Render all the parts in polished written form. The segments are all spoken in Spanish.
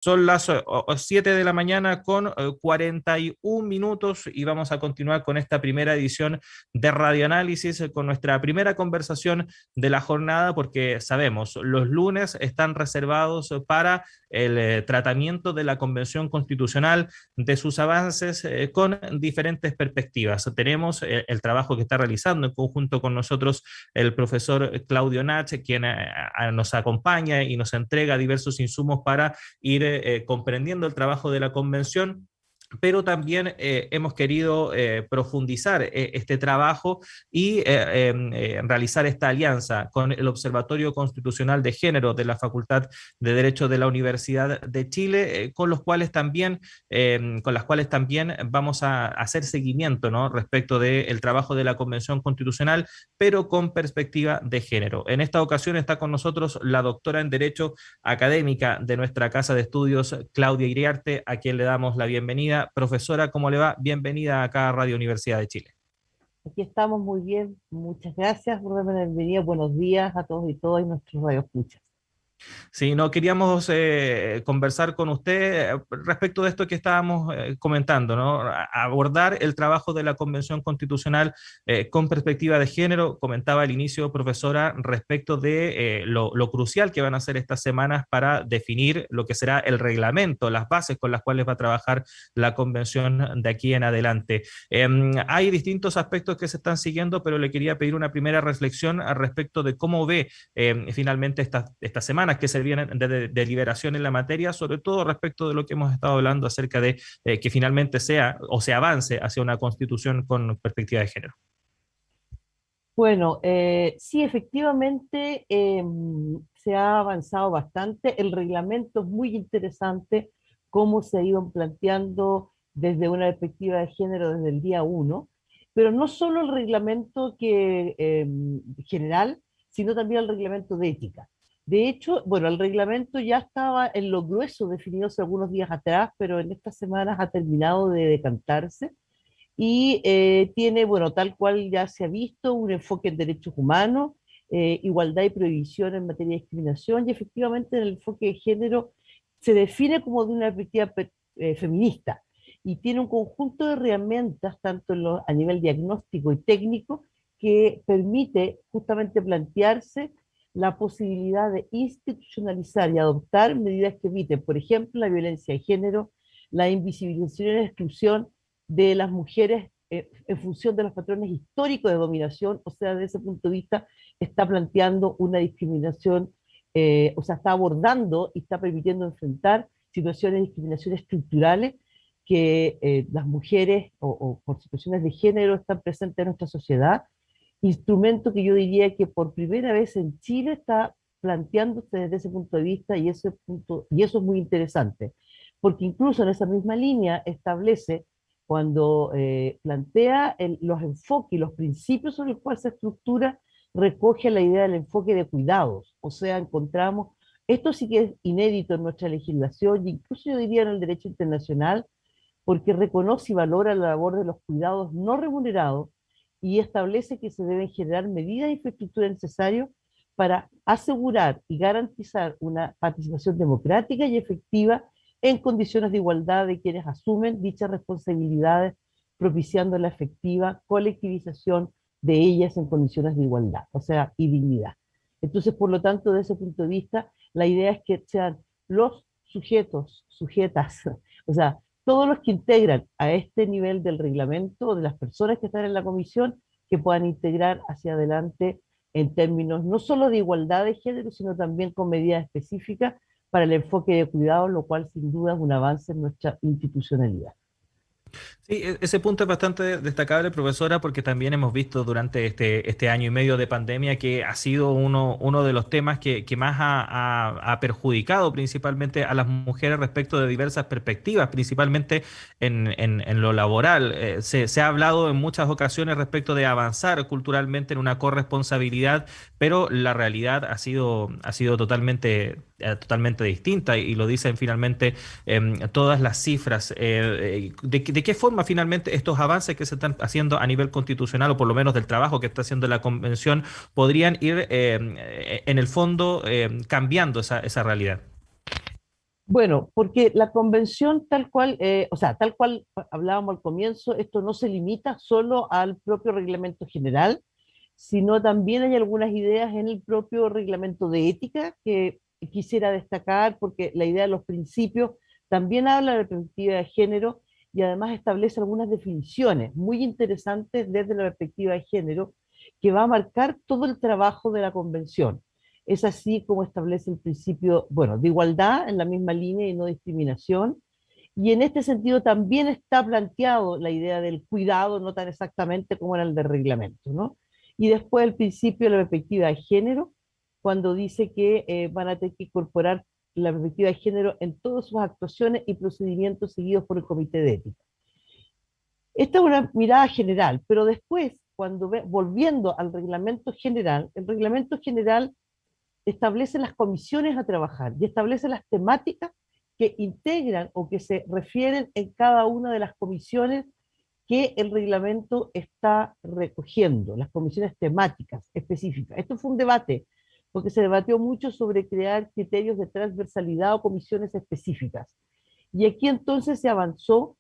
Son las 7 de la mañana con 41 minutos y vamos a continuar con esta primera edición de Radioanálisis, con nuestra primera conversación de la jornada, porque sabemos, los lunes están reservados para el tratamiento de la Convención Constitucional, de sus avances con diferentes perspectivas. Tenemos el trabajo que está realizando en conjunto con nosotros el profesor Claudio Nach, quien nos acompaña y nos entrega diversos insumos para ir comprendiendo el trabajo de la convención, pero también hemos querido profundizar este trabajo y realizar esta alianza con el Observatorio Constitucional de Género de la Facultad de Derecho de la Universidad de Chile, con las cuales también vamos a hacer seguimiento, ¿no?, respecto del trabajo de la Convención Constitucional, pero con perspectiva de género. En esta ocasión está con nosotros la doctora en Derecho académica de nuestra casa de estudios, Claudia Iriarte, a quien le damos la bienvenida. Profesora, ¿cómo le va? Bienvenida acá a Radio Universidad de Chile. Aquí estamos muy bien, muchas gracias por darme la bienvenida. Buenos días a todos y todas y nuestros radioescuchas. Sí, no queríamos conversar con usted respecto de esto que estábamos comentando, ¿no? Abordar el trabajo de la Convención Constitucional con perspectiva de género. Comentaba al inicio, profesora, respecto de lo crucial que van a ser estas semanas para definir lo que será el reglamento, las bases con las cuales va a trabajar la Convención de aquí en adelante. Hay distintos aspectos que se están siguiendo, pero le quería pedir una primera reflexión al respecto de cómo ve finalmente esta semana que se vienen de deliberación en la materia, sobre todo respecto de lo que hemos estado hablando acerca de que finalmente sea o se avance hacia una constitución con perspectiva de género. Bueno, sí, efectivamente se ha avanzado bastante. El reglamento es muy interesante, cómo se ha ido planteando desde una perspectiva de género desde el día uno, pero no solo el reglamento general, sino también el reglamento de ética. De hecho, bueno, el reglamento ya estaba en lo grueso definido hace algunos días atrás, pero en estas semanas ha terminado de decantarse y tiene, bueno, tal cual ya se ha visto, un enfoque en derechos humanos, igualdad y prohibición en materia de discriminación, y efectivamente en el enfoque de género se define como de una perspectiva feminista, y tiene un conjunto de herramientas, tanto a nivel diagnóstico y técnico, que permite justamente plantearse la posibilidad de institucionalizar y adoptar medidas que eviten, por ejemplo, la violencia de género, la invisibilización y la exclusión de las mujeres en función de los patrones históricos de dominación. O sea, desde ese punto de vista está planteando una discriminación, o sea, está abordando y está permitiendo enfrentar situaciones de discriminación estructurales que las mujeres o por situaciones de género están presentes en nuestra sociedad. Instrumento que yo diría que por primera vez en Chile está planteándose desde ese punto de vista, y eso es muy interesante, porque incluso en esa misma línea establece, cuando plantea los enfoques y los principios sobre los cuales se estructura, recoge la idea del enfoque de cuidados. O sea, encontramos, esto sí que es inédito en nuestra legislación, y incluso yo diría en el derecho internacional, porque reconoce y valora la labor de los cuidados no remunerados y establece que se deben generar medidas de infraestructura necesarias para asegurar y garantizar una participación democrática y efectiva en condiciones de igualdad de quienes asumen dichas responsabilidades, propiciando la efectiva colectivización de ellas en condiciones de igualdad, o sea, y dignidad. Entonces, por lo tanto, desde ese punto de vista, la idea es que sean los sujetos, sujetas, o sea, todos los que integran a este nivel del reglamento, de las personas que están en la comisión, que puedan integrar hacia adelante en términos no solo de igualdad de género, sino también con medidas específicas para el enfoque de cuidado, lo cual sin duda es un avance en nuestra institucionalidad. Sí, ese punto es bastante destacable, profesora, porque también hemos visto durante este año y medio de pandemia que ha sido uno de los temas que más ha perjudicado principalmente a las mujeres respecto de diversas perspectivas, principalmente en lo laboral. Se ha hablado en muchas ocasiones respecto de avanzar culturalmente en una corresponsabilidad, pero la realidad ha sido totalmente distinta y lo dicen finalmente todas las cifras. ¿De qué forma finalmente estos avances que se están haciendo a nivel constitucional, o por lo menos del trabajo que está haciendo la convención, podrían ir en el fondo cambiando esa realidad? Bueno, porque la convención tal cual, o sea, tal cual hablábamos al comienzo, esto no se limita solo al propio reglamento general, sino también hay algunas ideas en el propio reglamento de ética que quisiera destacar, porque la idea de los principios también habla de la perspectiva de género y además establece algunas definiciones muy interesantes desde la perspectiva de género que va a marcar todo el trabajo de la convención. Es así como establece el principio, bueno, de igualdad en la misma línea y no discriminación. Y en este sentido también está planteado la idea del cuidado, no tan exactamente como en el del reglamento, ¿no? Y después el principio de la perspectiva de género, cuando dice que van a tener que incorporar la perspectiva de género en todas sus actuaciones y procedimientos seguidos por el Comité de Ética. Esta es una mirada general, pero después, volviendo al reglamento general, el reglamento general establece las comisiones a trabajar y establece las temáticas que integran o que se refieren en cada una de las comisiones que el reglamento está recogiendo, las comisiones temáticas específicas. Esto fue un debate, porque se debatió mucho sobre crear criterios de transversalidad o comisiones específicas. Y aquí entonces se avanzó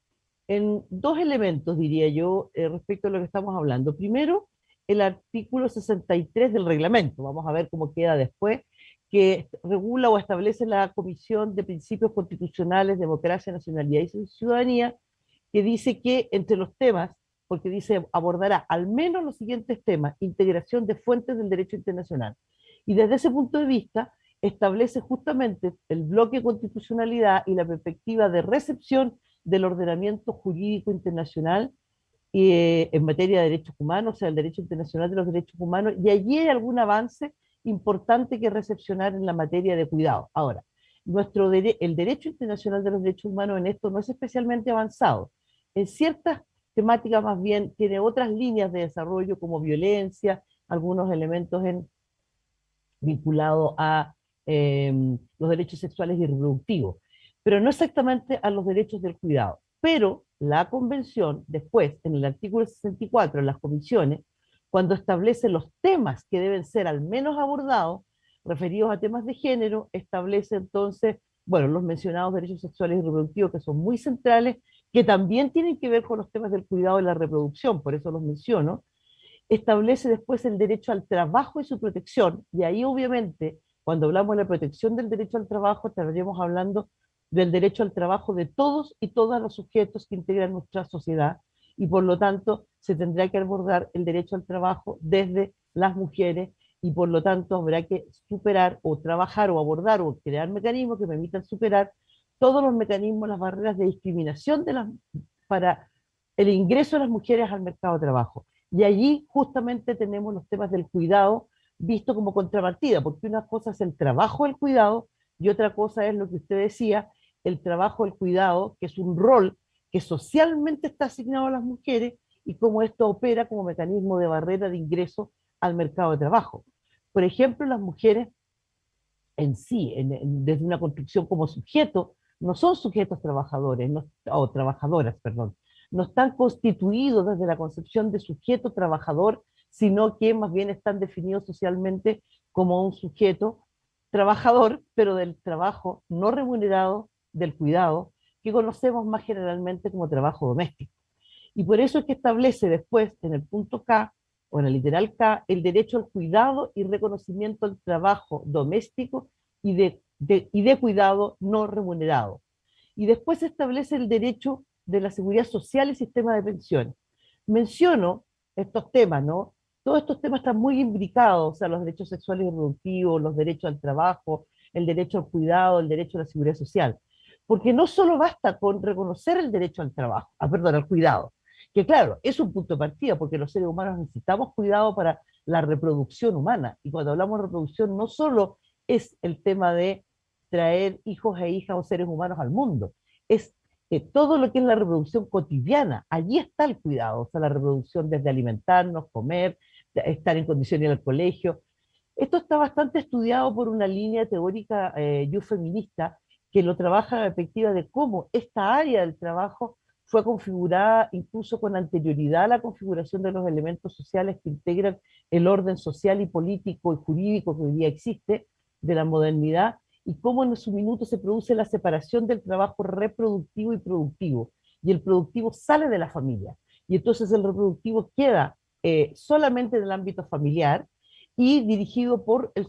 en dos elementos, diría yo, respecto a lo que estamos hablando. Primero, el artículo 63 del reglamento, vamos a ver cómo queda después, que regula o establece la Comisión de Principios Constitucionales, Democracia, Nacionalidad y Ciudadanía, que dice que entre los temas, porque dice abordará al menos los siguientes temas: integración de fuentes del derecho internacional. Y desde ese punto de vista, establece justamente el bloque constitucionalidad y la perspectiva de recepción del ordenamiento jurídico internacional en materia de derechos humanos, o sea, el derecho internacional de los derechos humanos, y allí hay algún avance importante que recepcionar en la materia de cuidado. Ahora, el derecho internacional de los derechos humanos en esto no es especialmente avanzado. En ciertas temáticas más bien tiene otras líneas de desarrollo como violencia, algunos elementos vinculados a los derechos sexuales y reproductivos, pero no exactamente a los derechos del cuidado. Pero la convención, después, en el artículo 64, en las comisiones, cuando establece los temas que deben ser al menos abordados, referidos a temas de género, establece entonces, bueno, los mencionados derechos sexuales y reproductivos, que son muy centrales, que también tienen que ver con los temas del cuidado y la reproducción, por eso los menciono. Establece después el derecho al trabajo y su protección, y ahí obviamente, cuando hablamos de la protección del derecho al trabajo, estaríamos hablando del derecho al trabajo de todos y todas los sujetos que integran nuestra sociedad, y por lo tanto se tendrá que abordar el derecho al trabajo desde las mujeres, y por lo tanto habrá que superar o trabajar o abordar o crear mecanismos que permitan superar todos los mecanismos, las barreras de discriminación para el ingreso de las mujeres al mercado de trabajo. Y allí justamente tenemos los temas del cuidado visto como contrapartida, porque una cosa es el trabajo del cuidado y otra cosa es lo que usted decía, el trabajo del cuidado, que es un rol que socialmente está asignado a las mujeres y cómo esto opera como mecanismo de barrera de ingreso al mercado de trabajo. Por ejemplo, las mujeres en sí, desde una construcción como sujeto, no son sujetos trabajadores, o trabajadoras, perdón, no están constituidos desde la concepción de sujeto trabajador, sino que más bien están definidos socialmente como un sujeto trabajador, pero del trabajo no remunerado, del cuidado, que conocemos más generalmente como trabajo doméstico. Y por eso es que establece después, en el punto K, o en el literal K, el derecho al cuidado y reconocimiento al trabajo doméstico y de cuidado no remunerado. Y después se establece el derecho de la seguridad social y sistema de pensiones. Menciono estos temas, ¿no? Todos estos temas están muy imbricados, o sea, los derechos sexuales y reproductivos, los derechos al trabajo, el derecho al cuidado, el derecho a la seguridad social. Porque no solo basta con reconocer el derecho al trabajo, perdón, al cuidado, que claro, es un punto de partida, porque los seres humanos necesitamos cuidado para la reproducción humana. Y cuando hablamos de reproducción, no solo es el tema de traer hijos e hijas o seres humanos al mundo, es todo lo que es la reproducción cotidiana. Allí está el cuidado, o sea, la reproducción desde alimentarnos, comer, estar en condiciones de ir al colegio. Esto está bastante estudiado por una línea teórica feminista que lo trabaja en la perspectiva de cómo esta área del trabajo fue configurada incluso con anterioridad a la configuración de los elementos sociales que integran el orden social y político y jurídico que hoy día existe de la modernidad, y cómo en su minuto se produce la separación del trabajo reproductivo y productivo, y el productivo sale de la familia, y entonces el reproductivo queda solamente en el ámbito familiar y dirigido por el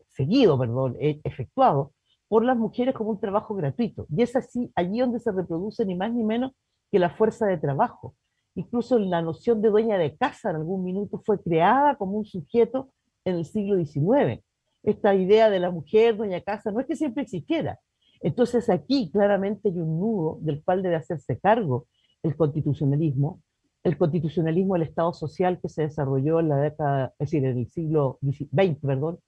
seguido, perdón, efectuado por las mujeres como un trabajo gratuito. Y es así, allí donde se reproduce ni más ni menos que la fuerza de trabajo. Incluso la noción de dueña de casa en algún minuto fue creada como un sujeto en el siglo XIX. Esta idea de la mujer dueña de casa no es que siempre existiera. Entonces aquí claramente hay un nudo del cual debe hacerse cargo el constitucionalismo, el Estado social que se desarrolló en la década, es decir, en el siglo XX, perdón,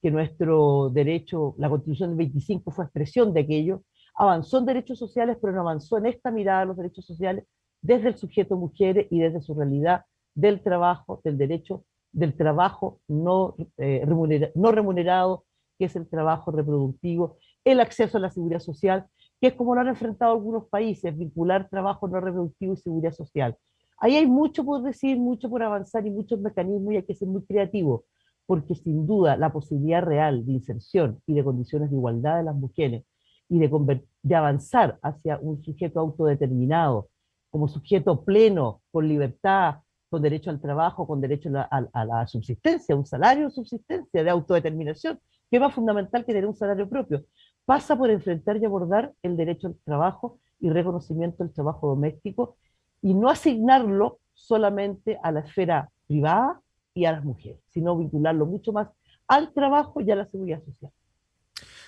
que nuestro derecho, la Constitución del 25 fue expresión de aquello, avanzó en derechos sociales, pero no avanzó en esta mirada a los derechos sociales desde el sujeto mujeres y desde su realidad del trabajo, del derecho del trabajo no remunerado, que es el trabajo reproductivo, el acceso a la seguridad social, que es como lo han enfrentado algunos países, vincular trabajo no reproductivo y seguridad social. Ahí hay mucho por decir, mucho por avanzar y muchos mecanismos y hay que ser muy creativo, porque sin duda la posibilidad real de inserción y de condiciones de igualdad de las mujeres y de avanzar hacia un sujeto autodeterminado, como sujeto pleno, con libertad, con derecho al trabajo, con derecho a la subsistencia, un salario de subsistencia, de autodeterminación, que es más fundamental que tener un salario propio, pasa por enfrentar y abordar el derecho al trabajo y reconocimiento del trabajo doméstico y no asignarlo solamente a la esfera privada y a las mujeres, sino vincularlo mucho más al trabajo y a la seguridad social.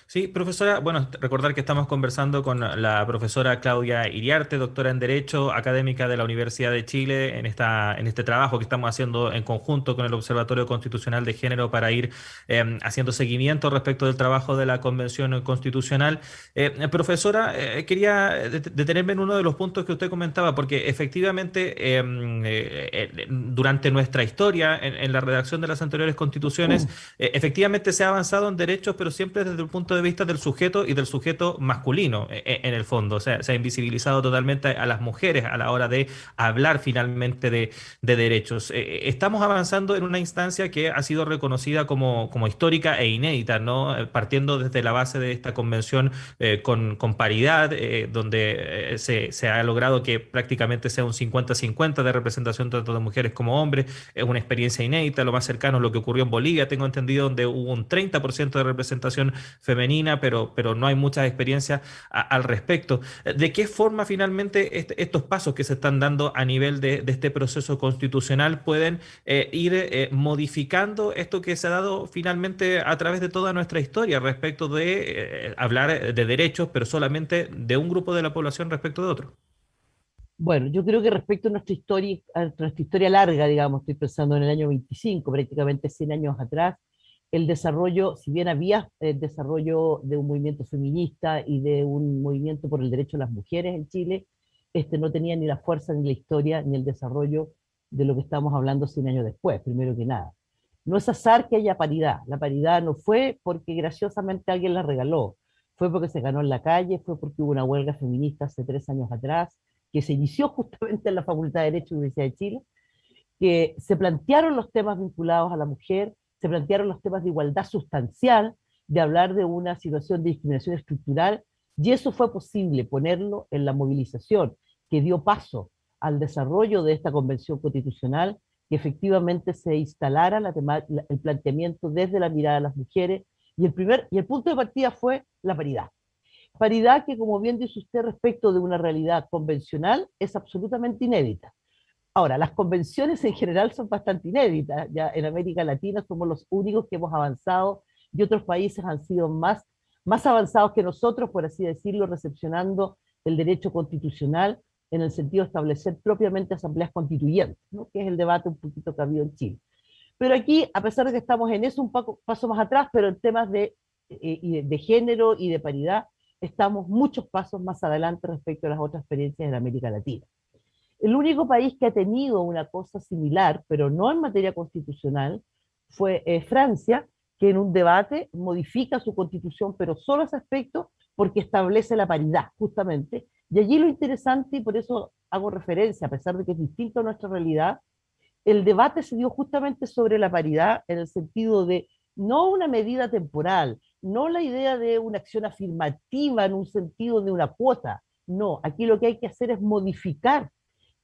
Sí, profesora, bueno, recordar que estamos conversando con la profesora Claudia Iriarte, doctora en Derecho, académica de la Universidad de Chile, en este trabajo que estamos haciendo en conjunto con el Observatorio Constitucional de Género para ir haciendo seguimiento respecto del trabajo de la Convención Constitucional. Profesora, quería detenerme en uno de los puntos que usted comentaba, porque efectivamente durante nuestra historia, en la redacción de las anteriores constituciones, efectivamente se ha avanzado en derechos, pero siempre desde el punto de vista del sujeto y del sujeto masculino, en el fondo. O sea, se ha invisibilizado totalmente a las mujeres a la hora de hablar finalmente de derechos. Estamos avanzando en una instancia que ha sido reconocida como histórica e inédita, ¿no? Partiendo desde la base de esta convención con paridad, donde se ha logrado que prácticamente sea un 50-50 de representación tanto de mujeres como hombres. Es una experiencia inédita, lo más cercano a lo que ocurrió en Bolivia, tengo entendido, donde hubo un 30% de representación femenina, pero no hay muchas experiencias al respecto. ¿De qué forma finalmente estos pasos que se están dando a nivel de este proceso constitucional pueden ir modificando esto que se ha dado finalmente a través de toda nuestra historia respecto de hablar de derechos, pero solamente de un grupo de la población respecto de otro? Bueno, yo creo que respecto a nuestra historia larga, digamos, estoy pensando en el año 25, prácticamente 100 años atrás, el desarrollo, si bien había el desarrollo de un movimiento feminista y de un movimiento por el derecho de las mujeres en Chile, este no tenía ni la fuerza, ni la historia, ni el desarrollo de lo que estamos hablando 100 años después, primero que nada. No es azar que haya paridad. La paridad no fue porque graciosamente alguien la regaló, fue porque se ganó en la calle, fue porque hubo una huelga feminista hace 3 años atrás, que se inició justamente en la Facultad de Derecho de la Universidad de Chile, que se plantearon los temas vinculados a la mujer, se plantearon los temas de igualdad sustancial, de hablar de una situación de discriminación estructural, y eso fue posible ponerlo en la movilización que dio paso al desarrollo de esta convención constitucional, que efectivamente se instalara el planteamiento desde la mirada de las mujeres, y el punto de partida fue la paridad. Paridad que, como bien dice usted, respecto de una realidad convencional, es absolutamente inédita. Ahora, las convenciones en general son bastante inéditas. Ya en América Latina somos los únicos que hemos avanzado y otros países han sido más avanzados que nosotros, por así decirlo, recepcionando el derecho constitucional en el sentido de establecer propiamente asambleas constituyentes, ¿no? Que es el debate un poquito que ha habido en Chile. Pero aquí, a pesar de que estamos en eso un paso más atrás, pero en temas de género y de paridad, estamos muchos pasos más adelante respecto a las otras experiencias en América Latina. El único país que ha tenido una cosa similar, pero no en materia constitucional, fue Francia, que en un debate modifica su constitución, pero solo ese aspecto porque establece la paridad, justamente. Y allí lo interesante, y por eso hago referencia, a pesar de que es distinto a nuestra realidad, el debate se dio justamente sobre la paridad en el sentido de no una medida temporal, no la idea de una acción afirmativa en un sentido de una cuota. No, aquí lo que hay que hacer es modificar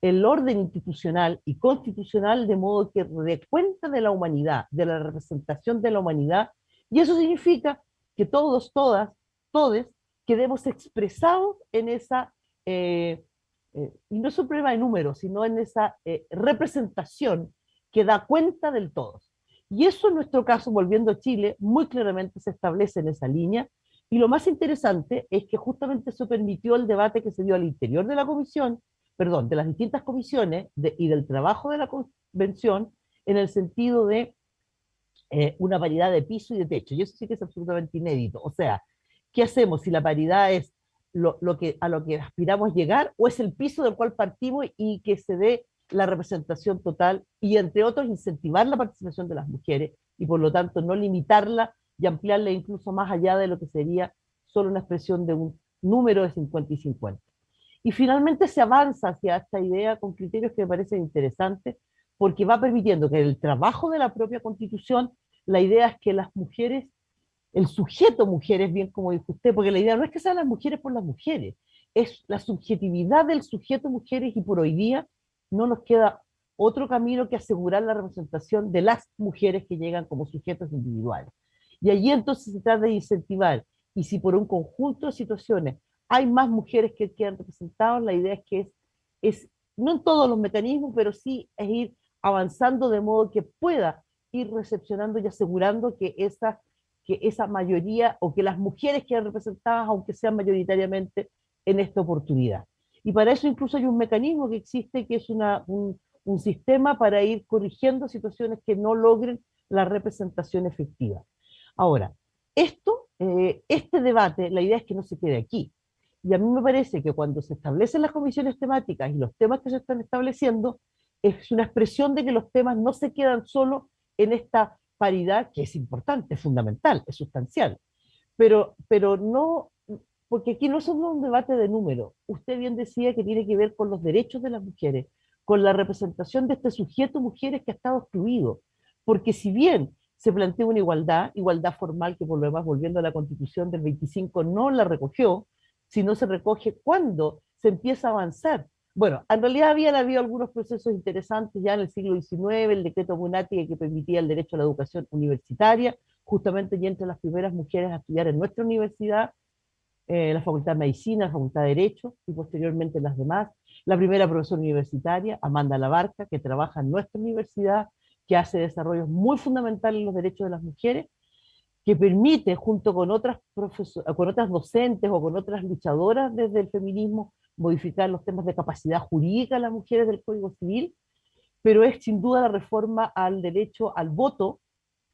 el orden institucional y constitucional de modo que dé cuenta de la humanidad, de la representación de la humanidad, y eso significa que todos, todas, todes quedemos expresados en esa, y no es un problema de números, sino en esa representación que da cuenta del todos. Y eso en nuestro caso, volviendo a Chile, muy claramente se establece en esa línea, y lo más interesante es que justamente eso permitió el debate que se dio al interior de la comisión, perdón, de las distintas comisiones y del trabajo de la convención en el sentido de una paridad de piso y de techo. Y eso sí que es absolutamente inédito. O sea, ¿qué hacemos si la paridad es a lo que aspiramos llegar o es el piso del cual partimos y que se dé la representación total y, entre otros, incentivar la participación de las mujeres y, por lo tanto, no limitarla y ampliarla incluso más allá de lo que sería solo una expresión de un número de 50 y 50? Y finalmente se avanza hacia esta idea con criterios que me parecen interesantes, porque va permitiendo que en el trabajo de la propia Constitución, la idea es que las mujeres, el sujeto mujeres, bien como dijo usted, porque la idea no es que sean las mujeres por las mujeres, es la subjetividad del sujeto mujeres, y por hoy día no nos queda otro camino que asegurar la representación de las mujeres que llegan como sujetos individuales. Y allí entonces se trata de incentivar, y si por un conjunto de situaciones hay más mujeres que quedan representadas, la idea es que no en todos los mecanismos, pero sí es ir avanzando de modo que pueda ir recepcionando y asegurando que esa mayoría o que las mujeres quedan representadas, aunque sean mayoritariamente en esta oportunidad. Y para eso incluso hay un mecanismo que existe, que es un sistema para ir corrigiendo situaciones que no logren la representación efectiva. Ahora, este debate, la idea es que no se quede aquí. Y a mí me parece que cuando se establecen las comisiones temáticas y los temas que se están estableciendo, es una expresión de que los temas no se quedan solo en esta paridad, que es importante, es fundamental, es sustancial, pero no, porque aquí no es solo un debate de número. Usted bien decía que tiene que ver con los derechos de las mujeres, con la representación de este sujeto mujeres que ha estado excluido. Porque si bien se plantea una igualdad formal que por lo demás, volviendo a la Constitución del 25, no la recogió, sino se recoge cuando se empieza a avanzar. Bueno, en realidad habían habido algunos procesos interesantes ya en el siglo XIX, el decreto Munati que permitía el derecho a la educación universitaria, justamente y entre las primeras mujeres a estudiar en nuestra universidad, la Facultad de Medicina, la Facultad de Derecho y posteriormente las demás. La primera profesora universitaria, Amanda Labarca, que trabaja en nuestra universidad, que hace desarrollos muy fundamentales en los derechos de las mujeres, que permite, junto con otras docentes o con otras luchadoras desde el feminismo, modificar los temas de capacidad jurídica de las mujeres del Código Civil, pero es sin duda la reforma al derecho al voto,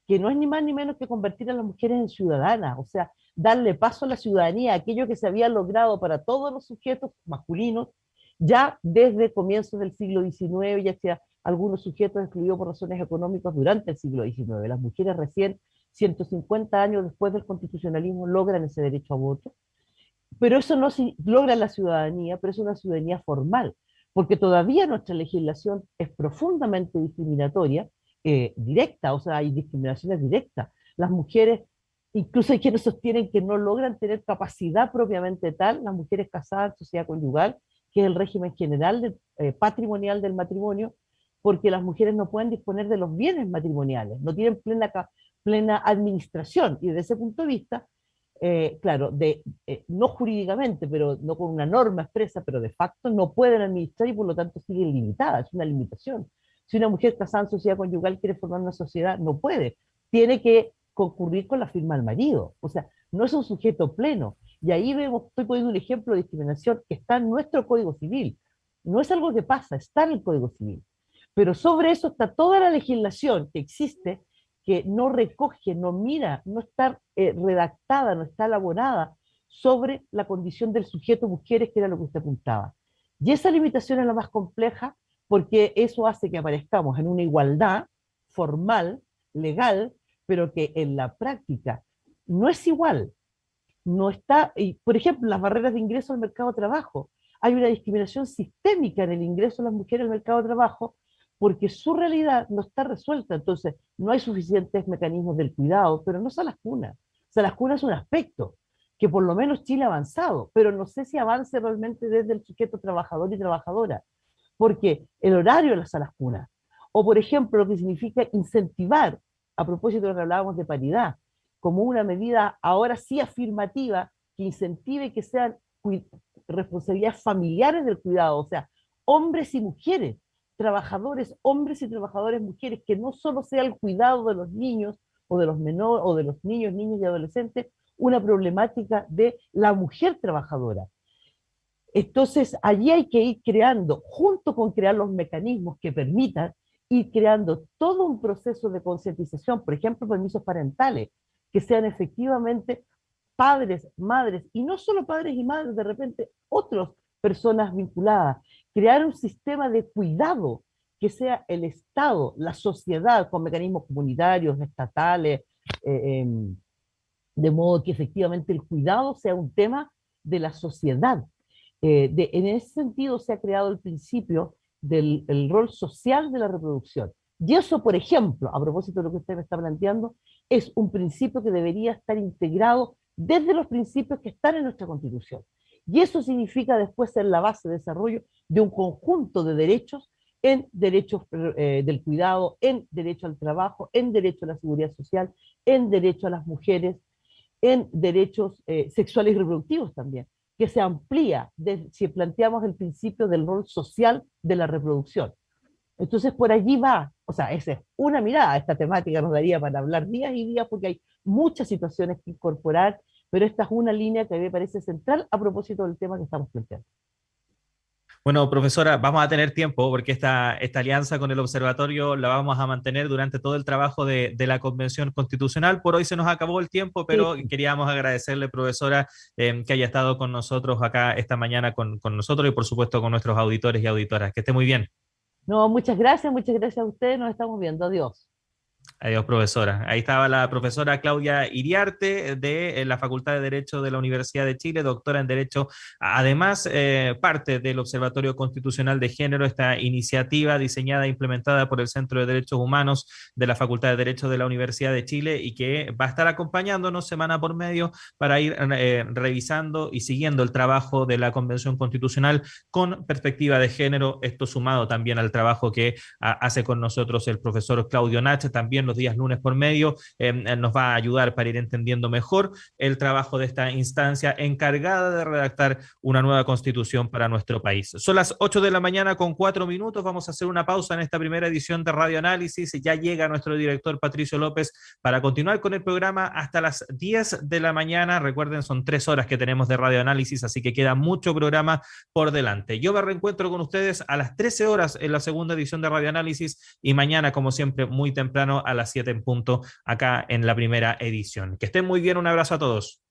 que no es ni más ni menos que convertir a las mujeres en ciudadanas, o sea, darle paso a la ciudadanía, aquello que se había logrado para todos los sujetos masculinos, ya desde comienzos del siglo XIX, ya sea algunos sujetos excluidos por razones económicas durante el siglo XIX. Las mujeres recién 150 años después del constitucionalismo logran ese derecho a voto, pero eso no se logra la ciudadanía, pero es una ciudadanía formal, porque todavía nuestra legislación es profundamente discriminatoria, directa, o sea, hay discriminaciones directas. Las mujeres, incluso hay quienes sostienen que no logran tener capacidad propiamente tal, las mujeres casadas en sociedad conyugal, que es el régimen general patrimonial del matrimonio, porque las mujeres no pueden disponer de los bienes matrimoniales, no tienen plena administración, y desde ese punto de vista, claro, no jurídicamente, pero no con una norma expresa, pero de facto no pueden administrar y por lo tanto siguen limitadas, es una limitación. Si una mujer casada en sociedad conyugal quiere formar una sociedad, no puede, tiene que concurrir con la firma del marido, o sea, no es un sujeto pleno. Y ahí vemos, estoy poniendo un ejemplo de discriminación que está en nuestro Código Civil, no es algo que pasa, está en el Código Civil. Pero sobre eso está toda la legislación que existe, que no recoge, no mira, no está redactada, no está elaborada sobre la condición del sujeto mujeres, que era lo que usted apuntaba. Y esa limitación es la más compleja porque eso hace que aparezcamos en una igualdad formal, legal, pero que en la práctica no es igual. No está, y por ejemplo, las barreras de ingreso al mercado de trabajo. Hay una discriminación sistémica en el ingreso de las mujeres al mercado de trabajo porque su realidad no está resuelta. Entonces, no hay suficientes mecanismos del cuidado, pero no son las cunas. Salas Cuna es un aspecto que por lo menos Chile ha avanzado, pero no sé si avance realmente desde el sujeto trabajador y trabajadora, porque el horario de las salas cunas, o por ejemplo lo que significa incentivar, a propósito de lo que hablábamos de paridad, como una medida ahora sí afirmativa que incentive que sean responsabilidades familiares del cuidado, o sea, hombres y mujeres, trabajadores, hombres y trabajadores mujeres, que no solo sea el cuidado de los niños o de los menores o de los niños, niñas y adolescentes, una problemática de la mujer trabajadora. Entonces, allí hay que ir creando, junto con crear los mecanismos que permitan, ir creando todo un proceso de concientización, por ejemplo, permisos parentales, que sean efectivamente padres, madres, y no solo padres y madres, de repente otras personas vinculadas, crear un sistema de cuidado que sea el Estado, la sociedad, con mecanismos comunitarios, estatales, eh, eh, de modo que efectivamente el cuidado sea un tema de la sociedad. En ese sentido se ha creado el principio del el rol social de la reproducción. Y eso, por ejemplo, a propósito de lo que usted me está planteando, es un principio que debería estar integrado desde los principios que están en nuestra Constitución. Y eso significa después ser la base de desarrollo de un conjunto de derechos en derechos del cuidado, en derecho al trabajo, en derecho a la seguridad social, en derecho a las mujeres, en derechos sexuales y reproductivos también, que se amplía si planteamos el principio del rol social de la reproducción. Entonces, por allí va, o sea, esa es una mirada, esta temática nos daría para hablar días y días porque hay muchas situaciones que incorporar, pero esta es una línea que a mí me parece central a propósito del tema que estamos planteando. Bueno, profesora, vamos a tener tiempo porque esta alianza con el observatorio la vamos a mantener durante todo el trabajo de la Convención Constitucional. Por hoy se nos acabó el tiempo, pero Sí. queríamos agradecerle, profesora, que haya estado con nosotros acá esta mañana con nosotros y por supuesto con nuestros auditores y auditoras. Que esté muy bien. No, muchas gracias a ustedes, nos estamos viendo, adiós. Adiós, profesora. Ahí estaba la profesora Claudia Iriarte de la Facultad de Derecho de la Universidad de Chile, doctora en Derecho. Además, parte del Observatorio Constitucional de Género, esta iniciativa diseñada e implementada por el Centro de Derechos Humanos de la Facultad de Derecho de la Universidad de Chile y que va a estar acompañándonos semana por medio para ir revisando y siguiendo el trabajo de la Convención Constitucional con perspectiva de género. Esto sumado también al trabajo que hace con nosotros el profesor Claudio Nache, también los días lunes por medio, nos va a ayudar para ir entendiendo mejor el trabajo de esta instancia encargada de redactar una nueva constitución para nuestro país. Son las 8 de la mañana con 4 minutos, vamos a hacer una pausa en esta primera edición de Radio Análisis, ya llega nuestro director Patricio López para continuar con el programa hasta las 10 de la mañana. Recuerden, son 3 horas que tenemos de Radio Análisis, así que queda mucho programa por delante. Yo me reencuentro con ustedes a las 13 horas en la segunda edición de Radio Análisis y mañana, como siempre, muy temprano a las 7 en punto acá en la primera edición. Que estén muy bien, un abrazo a todos.